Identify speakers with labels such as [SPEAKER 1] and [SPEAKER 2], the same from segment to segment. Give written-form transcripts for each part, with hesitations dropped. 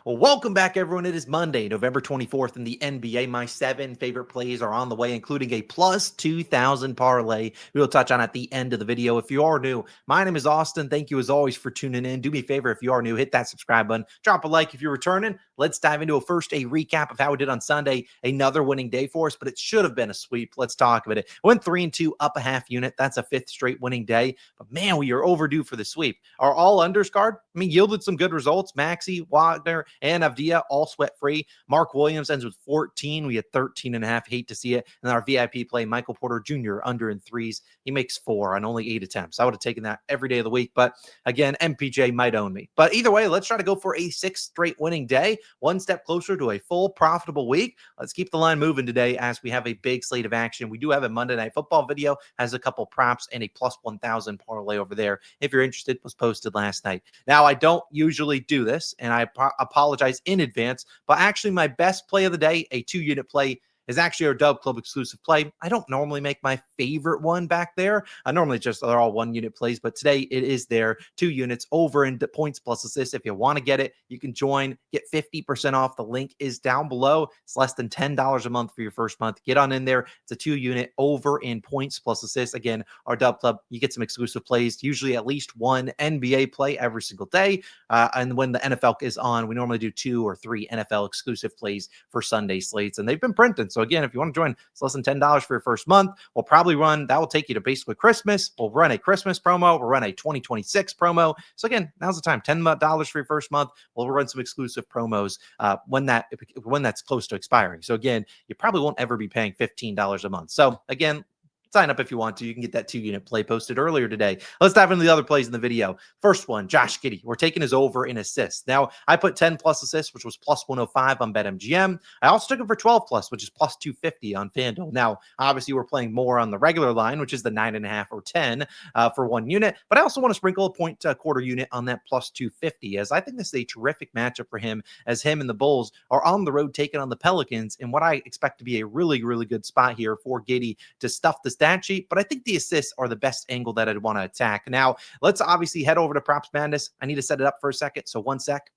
[SPEAKER 1] Well, welcome back, everyone. It is Monday, November 24th in the NBA. My 7 favorite plays are on the way, including a plus 2,000 parlay we will touch on at the end of the video. If you are new, my name is Austin. Thank you, as always, for tuning in. Do me a favor, if you are new, hit that subscribe button. Drop a like if you're returning. Let's dive into a recap of how we did on Sunday. Another winning day for us, but it should have been a sweep. Let's talk about it. Went 3-2, up a half unit. That's a 5th straight winning day. But man, we are overdue for the sweep. Our all unders card, yielded some good results. Maxey, Wagner, and Avdija all sweat free. Mark Williams ends with 14. We had 13.5. Hate to see it. And our VIP play, Michael Porter Jr., under in threes. He makes 4 on only 8 attempts. I would have taken that every day of the week. But again, MPJ might own me. But either way, let's try to go for a 6th straight winning day. One step closer to a full profitable week. Let's keep the line moving today as we have a big slate of action. We do have a Monday Night Football video, has a couple props and a plus 1,000 parlay over there. If you're interested, was posted last night. Now, I don't usually do this, and I apologize in advance, but actually my best play of the day, a 2-unit play, is actually our Dub Club exclusive play. I don't normally make my favorite one back there. I normally they're all 1-unit plays, but today it is there. 2 units over in points plus assists. If you want to get it, you can join, get 50% off. The link is down below. It's less than $10 a month for your first month. Get on in there. It's a 2-unit over in points plus assists. Again, our Dub Club, you get some exclusive plays, usually at least one NBA play every single day. And when the NFL is on, we normally do 2 or 3 NFL exclusive plays for Sunday slates, and they've been printed. So again, if you want to join, it's less than $10 for your first month. We'll probably run, that will take you to basically Christmas. We'll run a Christmas promo. We'll run a 2026 promo. So again, now's the time, $10 for your first month. We'll run some exclusive promos when that's close to expiring. So again, you probably won't ever be paying $15 a month. So again, sign up if you want to. You can get that 2-unit play posted earlier today. Let's dive into the other plays in the video. First one, Josh Giddey. We're taking his over in assists. Now, I put 10 plus assists, which was plus 105 on BetMGM. I also took him for 12 plus, which is plus 250 on FanDuel. Now, obviously, we're playing more on the regular line, which is the 9.5 or 10 for 1 unit. But I also want to sprinkle a point quarter unit on that plus 250, as I think this is a terrific matchup for him, as him and the Bulls are on the road taking on the Pelicans in what I expect to be a really, really good spot here for Giddey to stuff the stat sheet. But I think the assists are the best angle that I'd want to attack. Now, let's obviously head over to Props Madness. I need to set it up for a second, so 1 sec.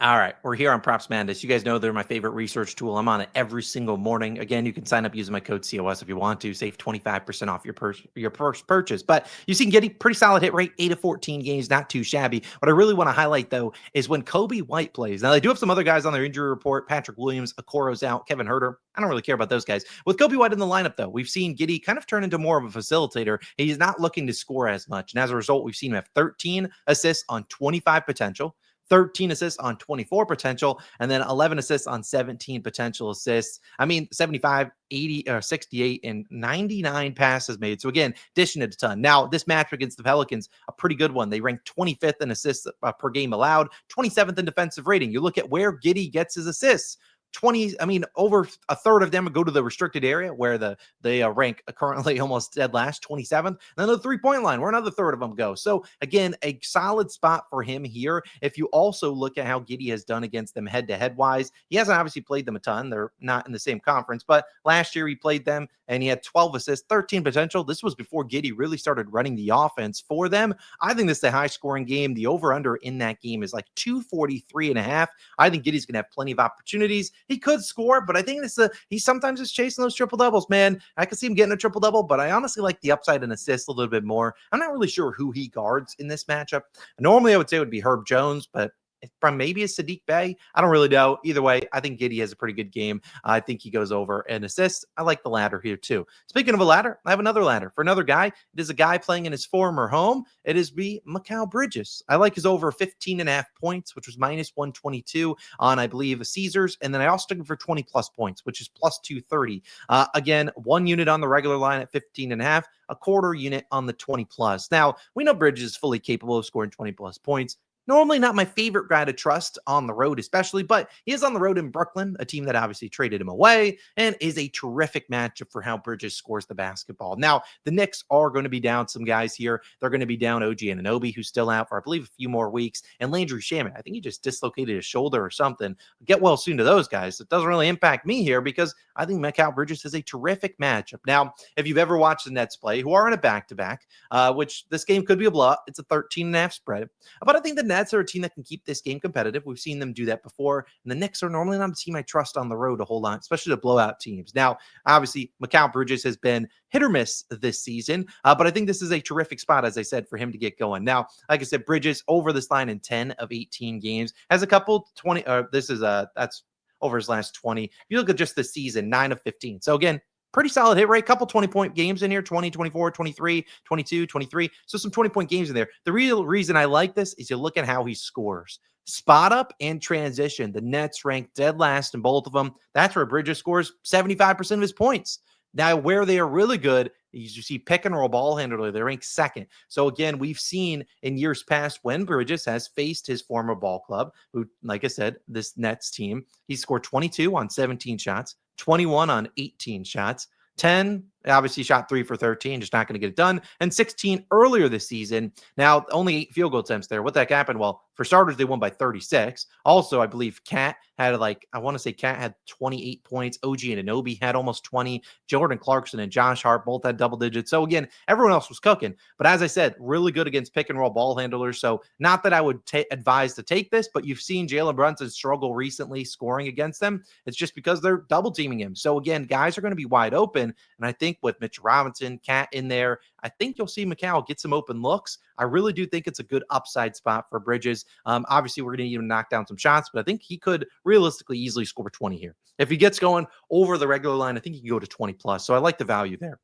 [SPEAKER 1] All right, we're here on Props Madness. You guys know they're my favorite research tool. I'm on it every single morning. Again, you can sign up using my code COS if you want to. Save 25% off your first purchase. But you see Giddey, pretty solid hit rate, 8 of 14 games, not too shabby. What I really want to highlight, though, is when Kobe White plays. Now, they do have some other guys on their injury report. Patrick Williams, Okoro's out, Kevin Huerter. I don't really care about those guys. With Kobe White in the lineup, though, we've seen Giddey kind of turn into more of a facilitator. He's not looking to score as much. And as a result, we've seen him have 13 assists on 25 potential, 13 assists on 24 potential, and then 11 assists on 17 potential assists. 75, 80, 68, and 99 passes made. So again, dishing it a ton. Now, this match against the Pelicans, a pretty good one. They ranked 25th in assists per game allowed, 27th in defensive rating. You look at where Giddey gets his assists. Over a third of them go to the restricted area where they rank currently almost dead last, 27th. And then the 3-point line, where another third of them go. So again, a solid spot for him here. If you also look at how Giddey has done against them head-to-head wise, he hasn't obviously played them a ton. They're not in the same conference, but last year he played them and he had 12 assists, 13 potential. This was before Giddey really started running the offense for them. I think this is a high-scoring game. The over-under in that game is like 243.5. I think Giddey's going to have plenty of opportunities. He could score, but I think he sometimes is chasing those triple doubles, man. I could see him getting a triple double, but I honestly like the upside and assists a little bit more. I'm not really sure who he guards in this matchup. Normally, I would say it would be Herb Jones, but from maybe a Sadiq Bey. I don't really know. Either way, I think Giddey has a pretty good game. I think he goes over and assists. I like the ladder here too. Speaking of a ladder, I have another ladder for another guy. It is a guy playing in his former home. It is Mikal Bridges. I like his over 15.5 points, which was minus 122 on, I believe, Caesars. And then I also took him for 20 plus points, which is plus 230. Again, 1 unit on the regular line at 15.5, a quarter unit on the 20 plus. Now, we know Bridges is fully capable of scoring 20 plus points. Normally not my favorite guy to trust on the road, especially, but he is on the road in Brooklyn, a team that obviously traded him away, and is a terrific matchup for how Bridges scores the basketball. Now, the Knicks are going to be down some guys here. They're going to be down OG Anunoby, who's still out for, I believe, a few more weeks, and Landry Shamet. I think he just dislocated his shoulder or something. Get well soon to those guys. It doesn't really impact me here because I think Mikal Bridges is a terrific matchup. Now, if you've ever watched the Nets play, who are in a back-to-back, which this game could be a blowout, it's a 13.5 spread, but I think the Nets are a team that can keep this game competitive. We've seen them do that before. And the Knicks are normally not a team I trust on the road a whole lot, especially to blowout teams. Now, obviously, Mikal Bridges has been hit or miss this season, but I think this is a terrific spot, as I said, for him to get going. Now, like I said, Bridges over this line in 10 of 18 games, has a couple 20, that's over his last 20. If you look at just the season, 9 of 15. So again, pretty solid hit rate, couple 20-point games in here, 20, 24, 23, 22, 23. So some 20-point games in there. The real reason I like this is you look at how he scores. Spot up and transition. The Nets rank dead last in both of them. That's where Bridges scores 75% of his points. Now, where they are really good, you see pick and roll ball handler, they rank second. So again, we've seen in years past when Bridges has faced his former ball club, who, like I said, this Nets team, he scored 22 on 17 shots, 21 on 18 shots, 10, obviously shot 3 for 13, just not going to get it done, and 16 earlier this season. Now, only 8 field goal attempts there. What the heck happened? Well, for starters, they won by 36. Also, I believe Cat had Cat had 28 points. OG Anunoby had almost 20. Jordan Clarkson and Josh Hart both had double digits. So again, everyone else was cooking. But as I said, really good against pick and roll ball handlers. So not that I would advise to take this, but you've seen Jalen Brunson struggle recently scoring against them. It's just because they're double teaming him. So again, guys are going to be wide open. And I think with Mitch Robinson, Cat in there, I think you'll see Mikal get some open looks. I really do think it's a good upside spot for Bridges. Obviously, we're going to need him to knock down some shots, but I think he could realistically easily score 20 here. If he gets going over the regular line, I think he can go to 20 plus. So I like the value there.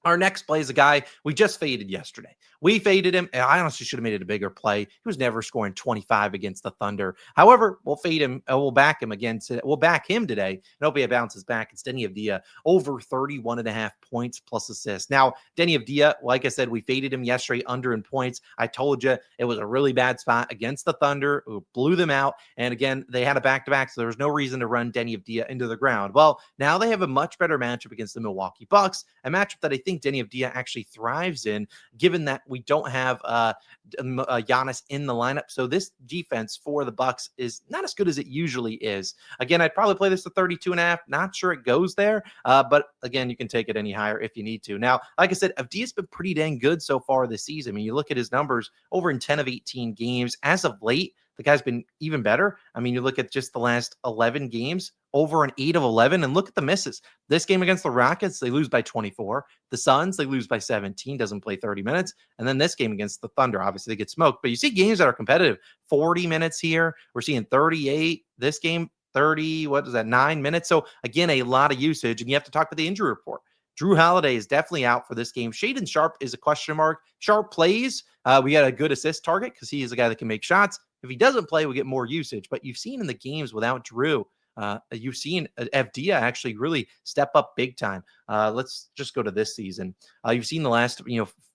[SPEAKER 1] Our next play is a guy we just faded yesterday. We faded him. I honestly should have made it a bigger play. He was never scoring 25 against the Thunder. However, we'll fade him. We'll back him again. We'll back him today. And hope he bounces back. It's Deni Avdija over 31.5 points plus assists. Now, Deni Avdija, like I said, we faded him yesterday under in points. I told you it was a really bad spot against the Thunder, who blew them out. And again, they had a back-to-back, so there was no reason to run Deni Avdija into the ground. Well, now they have a much better matchup against the Milwaukee Bucks, a matchup that I think Deni Avdija actually thrives in, given that we don't have Giannis in the lineup. So this defense for the Bucks is not as good as it usually is. Again, I'd probably play this to 32.5. Not sure it goes there, but again, you can take it any higher if you need to. Now, like I said, Avdija's been pretty dang good so far this season. I mean, you look at his numbers over in 10 of 18 games. As of late, the guy's been even better. I mean, you look at just the last 11 games, over an 8 of 11, and look at the misses. This game against the Rockets, they lose by 24. The Suns, they lose by 17, doesn't play 30 minutes. And then this game against the Thunder, obviously they get smoked. But you see games that are competitive, 40 minutes here. We're seeing 38. This game, 30, 9 minutes? So again, a lot of usage, and you have to talk about the injury report. Drew Holiday is definitely out for this game. Shaedon Sharpe is a question mark. Sharpe plays. We got a good assist target because he is a guy that can make shots. If he doesn't play, we get more usage. But you've seen in the games without Drew, you've seen Avdija actually really step up big time. Let's just go to this season. You've seen the last,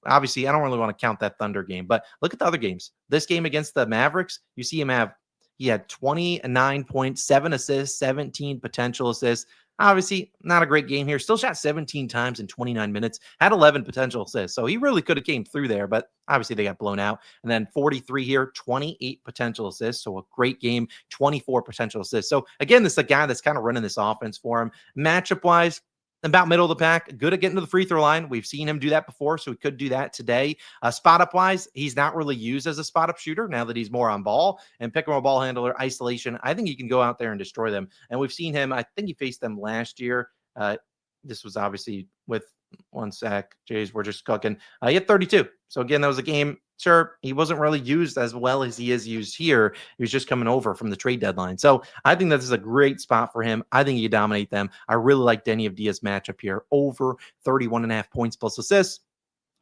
[SPEAKER 1] obviously, I don't really want to count that Thunder game, but look at the other games. This game against the Mavericks, you see him he had 29 points, 7 assists, 17 potential assists. Obviously, not a great game here. Still shot 17 times in 29 minutes, had 11 potential assists. So he really could have came through there, but obviously they got blown out. And then 43 here, 28 potential assists. So a great game, 24 potential assists. So again, this is a guy that's kind of running this offense for him. Matchup-wise, about middle of the pack, good at getting to the free throw line. We've seen him do that before, so he could do that today. Spot up wise, he's not really used as a spot up shooter now that he's more on ball and pick and roll ball handler, isolation. I think he can go out there and destroy them. And we've seen him, I think he faced them last year. This was obviously with one sec. Jays, we're just cooking. He had 32. So again, that was a game. Sure, he wasn't really used as well as he is used here. He was just coming over from the trade deadline. So I think this is a great spot for him. I think he can dominate them. I really like Deni Avdija's matchup here. Over 31.5 points plus assists.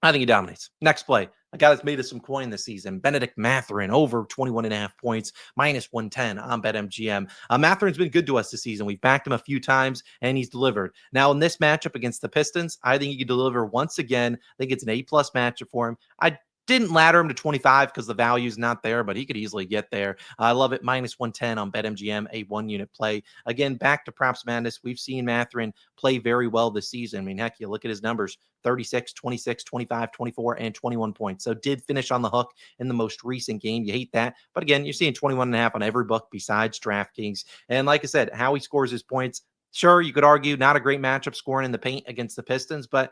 [SPEAKER 1] I think he dominates. Next play. A guy that's made us some coin this season. Bennedict Mathurin over 21.5 points, minus 110 on BetMGM. Mathurin's been good to us this season. We've backed him a few times, and he's delivered. Now, in this matchup against the Pistons, I think he can deliver once again. I think it's an A-plus matchup for him. I didn't ladder him to 25 because the value's not there, but he could easily get there. I love it. Minus 110 on BetMGM, a one-unit play. Again, back to Props Madness. We've seen Mathurin play very well this season. I mean, heck, you look at his numbers, 36, 26, 25, 24, and 21 points. So did finish on the hook in the most recent game. You hate that. But again, you're seeing 21.5 on every book besides DraftKings. And like I said, how he scores his points, sure, you could argue not a great matchup scoring in the paint against the Pistons, but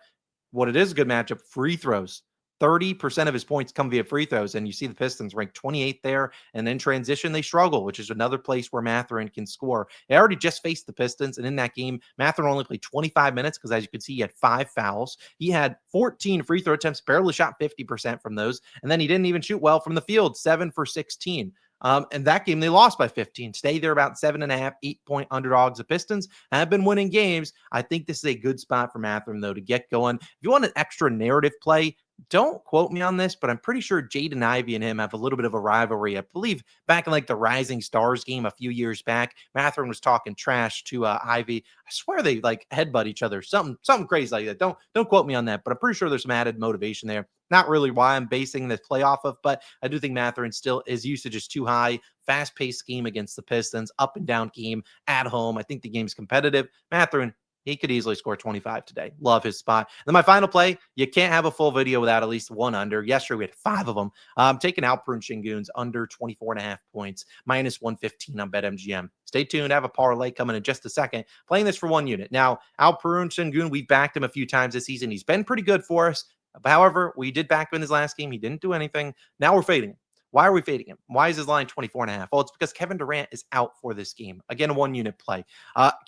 [SPEAKER 1] what it is a good matchup, free throws. 30% of his points come via free throws, and you see the Pistons ranked 28th there. And in transition, they struggle, which is another place where Mathurin can score. They already just faced the Pistons, and in that game, Mathurin only played 25 minutes because, as you can see, he had 5 fouls. He had 14 free throw attempts, barely shot 50% from those, and then he didn't even shoot well from the field, 7 for 16. And that game, they lost by 15. Stay there about 7.5, 8-point underdogs. The Pistons have been winning games. I think this is a good spot for Mathurin, though, to get going. If you want an extra narrative play, don't quote me on this, but I'm pretty sure Jaden Ivey and him have a little bit of a rivalry. I believe back in like the Rising Stars game a few years back, Mathurin was talking trash to Ivey. I swear they like headbutt each other, something crazy like that. Don't quote me on that, but I'm pretty sure there's some added motivation there. Not really why I'm basing this play off of, but I do think Mathurin still, his usage is too high. Fast-paced scheme against the Pistons, up and down game at home. I think the game's competitive. Mathurin, he could easily score 25 today. Love his spot. And then my final play, you can't have a full video without at least one under. Yesterday, we had 5 of them. Taking Alperen Sengun's under 24.5 points, minus 115 on BetMGM. Stay tuned. I have a parlay coming in just a second. Playing this for 1 unit. Now, Alperen Sengun, we've backed him a few times this season. He's been pretty good for us. However, we did back him in his last game. He didn't do anything. Now we're fading him. Why are we fading him? Why is his line 24.5? Well, it's because Kevin Durant is out for this game. Again, a 1 unit play.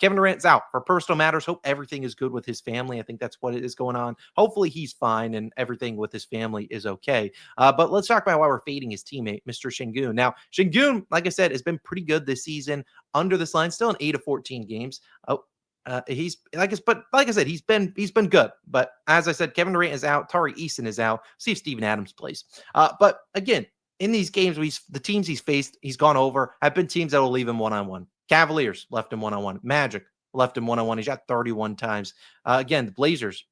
[SPEAKER 1] Kevin Durant's out for personal matters. Hope everything is good with his family. I think that's what is going on. Hopefully he's fine and everything with his family is okay. But let's talk about why we're fading his teammate, Mr. Sengun. Now, Sengun, like I said, has been pretty good this season under this line, still in 8 of 14 games. He's like I said, he's been good. But as I said, Kevin Durant is out. Tari Eason is out. See if Steven Adams plays. But again, in these games, the teams he's faced, he's gone over, have been teams that will leave him one-on-one. Cavaliers left him one-on-one. Magic left him one-on-one. He shot 31 times. Again, the Blazers,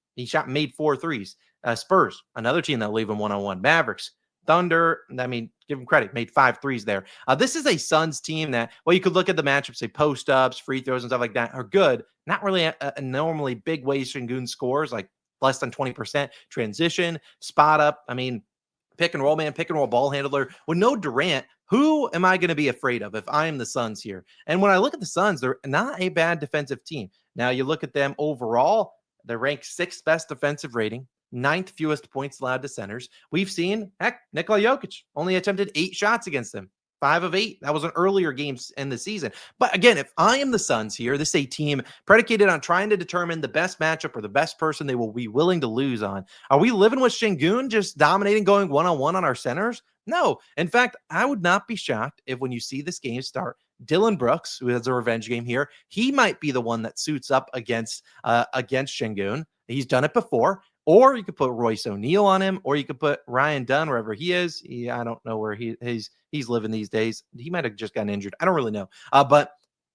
[SPEAKER 1] made 4 threes. Spurs, another team that will leave him one-on-one. Mavericks, Thunder, I mean, give him credit, made 5 threes there. This is a Suns team that, well, you could look at the matchup, say post-ups, free throws, and stuff like that are good. Not really a normally big way Sengun scores, like less than 20%. Transition, spot up, I mean, pick and roll man, pick and roll ball handler. With no Durant, who am I going to be afraid of if I am the Suns here? And when I look at the Suns, they're not a bad defensive team. Now you look at them overall, they're ranked 6th best defensive rating, 9th fewest points allowed to centers. We've seen, heck, Nikola Jokic only attempted 8 shots against them. 5 of 8. That was an earlier games in the season. But again, if I am the Suns here, this is a team predicated on trying to determine the best matchup or the best person they will be willing to lose on. Are we living with Sengun just dominating, going one-on-one on our centers? No. In fact, I would not be shocked if when you see this game start, Dylan Brooks, who has a revenge game here, he might be the one that suits up against Sengun. He's done it before. Or you could put Royce O'Neal on him, or you could put Ryan Dunn wherever he is. I don't know where he's living these days. He might have just gotten injured. I don't really know. But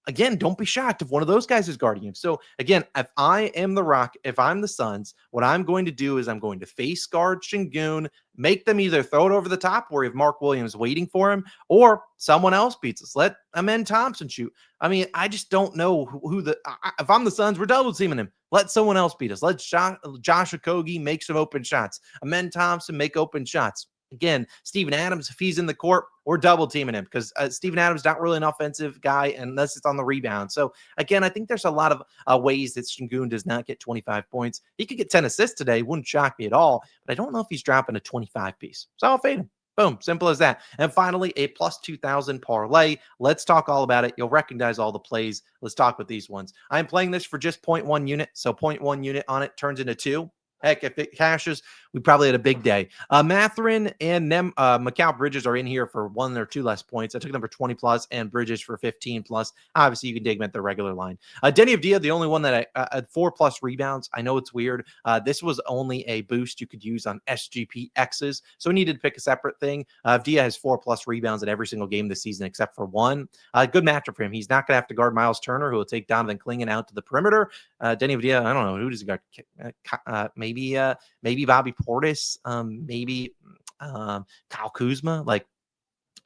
[SPEAKER 1] again, don't be shocked if one of those guys is guarding him. So again, if I am the Rock, if I'm the Suns, what I'm going to do is I'm going to face guard Sengun, make them either throw it over the top where you have Mark Williams waiting for him, or someone else beats us. Let Amen Thompson shoot. I mean, I just don't know who if I'm the Suns, we're double teaming him. Let someone else beat us. Let Josh Okogie make some open shots. Amen Thompson make open shots. Again, Steven Adams, if he's in the court, we're double teaming him because Steven Adams not really an offensive guy unless it's on the rebound. So again, I think there's a lot of ways that Sengun does not get 25 points. He could get 10 assists today. Wouldn't shock me at all. But I don't know if he's dropping a 25 piece. So I'll fade him. Boom. Simple as that. And finally, a plus 2,000 parlay. Let's talk all about it. You'll recognize all the plays. Let's talk with these ones. I'm playing this for just 0.1 unit. So 0.1 unit on it turns into 2. Heck, if it cashes, we probably had a big day. Mathurin and Mikal Bridges are in here for 1 or 2 less points. I took them for 20 plus and Bridges for 15 plus. Obviously, you can dig them at the regular line. Denny Avdija, the only one that I had 4 plus rebounds. I know it's weird. This was only a boost you could use on SGPXs, so we needed to pick a separate thing. Avdija has 4 plus rebounds in every single game this season except for 1. Good matchup for him. He's not going to have to guard Miles Turner, who will take Donovan Clingan out to the perimeter. Denny Avdija, I don't know who does he guard. Maybe Bobby Portis, maybe Kyle Kuzma. Like,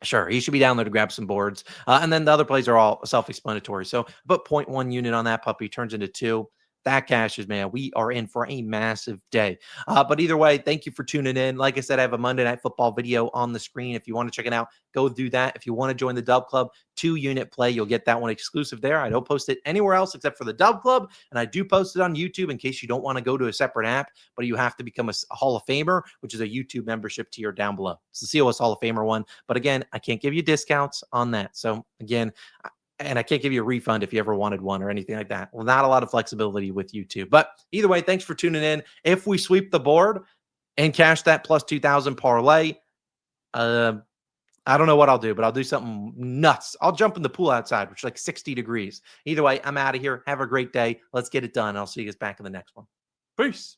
[SPEAKER 1] sure, he should be down there to grab some boards. And then the other plays are all self-explanatory. So, but 0.1 unit on that puppy turns into 2. that cashes, man, we are in for a massive day. But either way, thank you for tuning in. Like I said, I have a Monday Night Football video on the screen. If you want to check it out, go do that. If you want to join the Dub Club 2-unit play, you'll get that one exclusive there. I don't post it anywhere else except for the Dub Club, and I do post it on YouTube in case you don't want to go to a separate app, but you have to become a Hall of Famer, which is a YouTube membership tier down below. It's the COS Hall of Famer one. But again, I can't give you discounts on that. So again, and I can't give you a refund if you ever wanted one or anything like that. Well, not a lot of flexibility with YouTube. But either way, thanks for tuning in. If we sweep the board and cash that plus 2,000 parlay, I don't know what I'll do, but I'll do something nuts. I'll jump in the pool outside, which is like 60 degrees. Either way, I'm out of here. Have a great day. Let's get it done. I'll see you guys back in the next one. Peace.